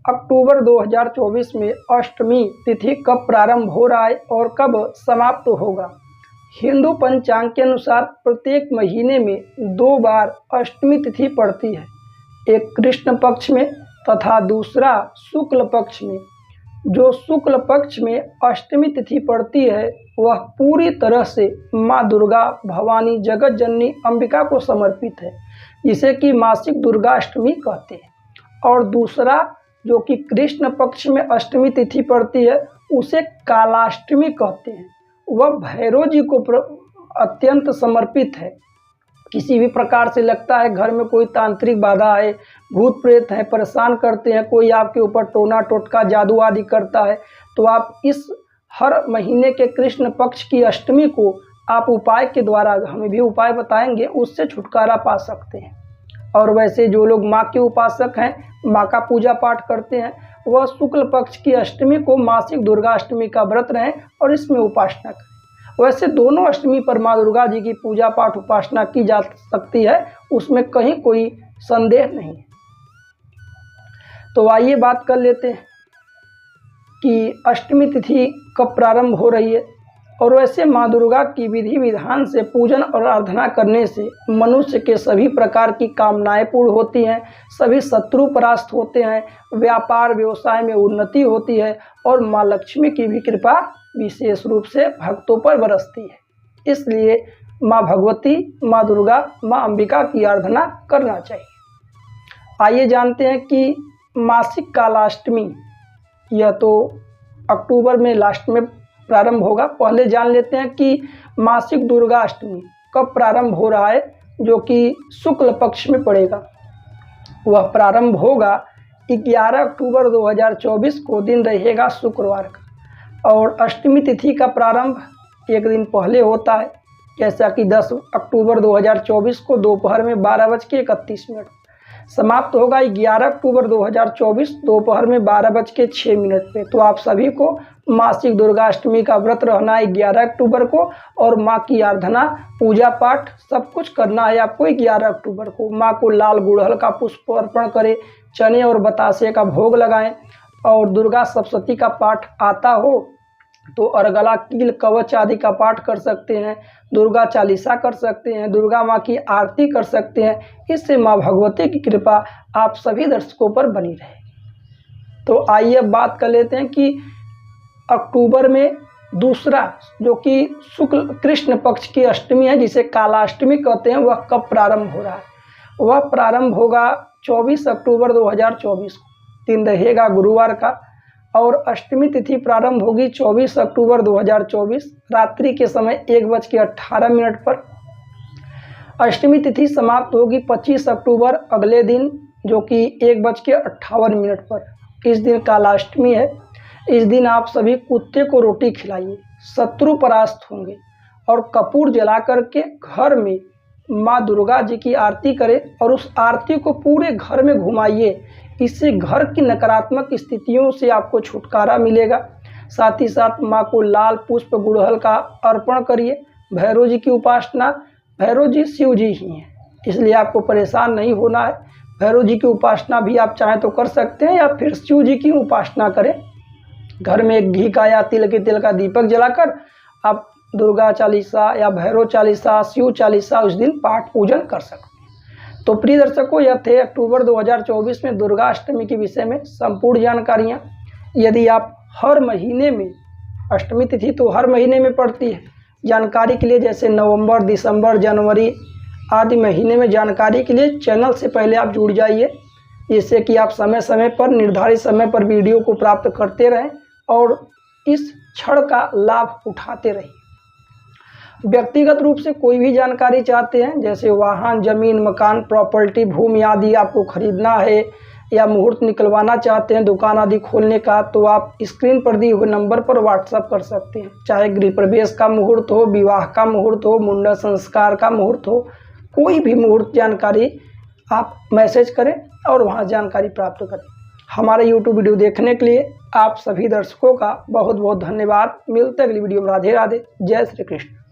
अक्टूबर 2024 में अष्टमी तिथि कब प्रारंभ हो रहा है और कब समाप्त होगा। हिंदू पंचांग के अनुसार प्रत्येक महीने में 2 बार अष्टमी तिथि पड़ती है, एक कृष्ण पक्ष में तथा दूसरा शुक्ल पक्ष में। जो शुक्ल पक्ष में अष्टमी तिथि पड़ती है वह पूरी तरह से माँ दुर्गा भवानी जगत जननी अंबिका को समर्पित है, जिसे कि मासिक दुर्गाष्टमी कहते हैं। और दूसरा जो कि कृष्ण पक्ष में अष्टमी तिथि पड़ती है उसे कालाष्टमी कहते हैं। वह भैरव जी को अत्यंत समर्पित है। किसी भी प्रकार से लगता है घर में कोई तांत्रिक बाधा है, भूत प्रेत है, परेशान करते हैं, कोई आपके ऊपर टोना टोटका जादू आदि करता है, तो आप इस हर महीने के कृष्ण पक्ष की अष्टमी को आप उपाय के द्वारा, हमें भी उपाय बताएंगे, उससे छुटकारा पा सकते हैं। और वैसे जो लोग माँ के उपासक हैं, माँ का पूजा पाठ करते हैं, वह शुक्ल पक्ष की अष्टमी को मासिक दुर्गाष्टमी का व्रत रहें और इसमें उपासना करें। वैसे दोनों अष्टमी पर माँ दुर्गा जी की पूजा पाठ उपासना की जा सकती है, उसमें कहीं कोई संदेह नहीं है। तो आइए बात कर लेते हैं कि अष्टमी तिथि कब प्रारंभ हो रही है। और वैसे माँ दुर्गा की विधि विधान से पूजन और आराधना करने से मनुष्य के सभी प्रकार की कामनाएं पूर्ण होती हैं, सभी शत्रु परास्त होते हैं, व्यापार व्यवसाय में उन्नति होती है और माँ लक्ष्मी की भी कृपा विशेष रूप से भक्तों पर बरसती है। इसलिए माँ भगवती, माँ दुर्गा, माँ अंबिका की आराधना करना चाहिए। आइए जानते हैं कि मासिक कालाष्टमी, यह तो अक्टूबर में लास्ट में प्रारंभ होगा। पहले जान लेते हैं कि मासिक दुर्गाष्टमी कब प्रारंभ हो रहा है, जो कि शुक्ल पक्ष में पड़ेगा। वह प्रारंभ होगा 11 अक्टूबर 2024 को, दिन रहेगा शुक्रवार का। और अष्टमी तिथि का प्रारंभ एक दिन पहले होता है, जैसा कि 10 अक्टूबर 2024 को दोपहर में 12:31। समाप्त होगा 11 अक्टूबर 2024 दोपहर में 12:06 पे। तो आप सभी को मासिक दुर्गाष्टमी का व्रत रहना है 11 अक्टूबर को, और माँ की आराधना, पूजा पाठ सब कुछ करना है आपको 11 अक्टूबर को। माँ को लाल गुड़हल का पुष्प अर्पण करें, चने और बतासे का भोग लगाएं, और दुर्गा सप्तशती का पाठ आता हो तो अर्गला, कील, कवच आदि का पाठ कर सकते हैं, दुर्गा चालीसा कर सकते हैं, दुर्गा माँ की आरती कर सकते हैं। इससे माँ भगवती की कृपा आप सभी दर्शकों पर बनी रहेगी। तो आइए बात कर लेते हैं कि अक्टूबर में दूसरा जो कि शुक्ल कृष्ण पक्ष की अष्टमी है, जिसे कालाष्टमी कहते हैं, वह कब प्रारंभ हो रहा है। वह प्रारंभ होगा 24 अक्टूबर 2024 को, दिन रहेगा गुरुवार का। और अष्टमी तिथि प्रारंभ होगी 24 अक्टूबर 2024 रात्रि के समय 1:18 पर। अष्टमी तिथि समाप्त होगी 25 अक्टूबर अगले दिन, जो कि 1:58 पर। इस दिन कालाष्टमी है। इस दिन आप सभी कुत्ते को रोटी खिलाइए, शत्रु परास्त होंगे, और कपूर जला करके घर में माँ दुर्गा जी की आरती करें और उस आरती को पूरे घर में घुमाइए। इससे घर की नकारात्मक स्थितियों से आपको छुटकारा मिलेगा। साथ ही साथ माँ को लाल पुष्प गुड़हल का अर्पण करिए। भैरव जी की उपासना, भैरव जी शिव जी ही हैं, इसलिए आपको परेशान नहीं होना है। भैरव जी की उपासना भी आप चाहें तो कर सकते हैं, या फिर शिव जी की उपासना करें। घर में एक घी का या तिल के तेल का दीपक जलाकर आप दुर्गा चालीसा या भैरव चालीसा, शिव चालीसा उस दिन पाठ पूजन कर सकते हैं। तो प्रिय दर्शकों, यह थे अक्टूबर 2024 में दुर्गाष्टमी के विषय में संपूर्ण जानकारियाँ। यदि आप हर महीने में, अष्टमी तिथि तो हर महीने में पड़ती है, जानकारी के लिए जैसे नवंबर, दिसंबर, जनवरी आदि महीने में जानकारी के लिए चैनल से पहले आप जुड़ जाइए, जिससे कि आप समय समय पर, निर्धारित समय पर वीडियो को प्राप्त करते रहें और इस क्षण का लाभ उठाते रहें। व्यक्तिगत रूप से कोई भी जानकारी चाहते हैं, जैसे वाहन, जमीन, मकान, प्रॉपर्टी, भूमि आदि आपको खरीदना है, या मुहूर्त निकलवाना चाहते हैं दुकान आदि खोलने का, तो आप स्क्रीन पर दिए हुए नंबर पर व्हाट्सएप कर सकते हैं। चाहे गृह प्रवेश का मुहूर्त हो, विवाह का मुहूर्त हो, मुंडन संस्कार का मुहूर्त हो, कोई भी मुहूर्त जानकारी आप मैसेज करें और वहाँ जानकारी प्राप्त करें। हमारे YouTube वीडियो देखने के लिए आप सभी दर्शकों का बहुत बहुत धन्यवाद। मिलते हैं अगली वीडियो में। राधे राधे, जय श्री कृष्ण।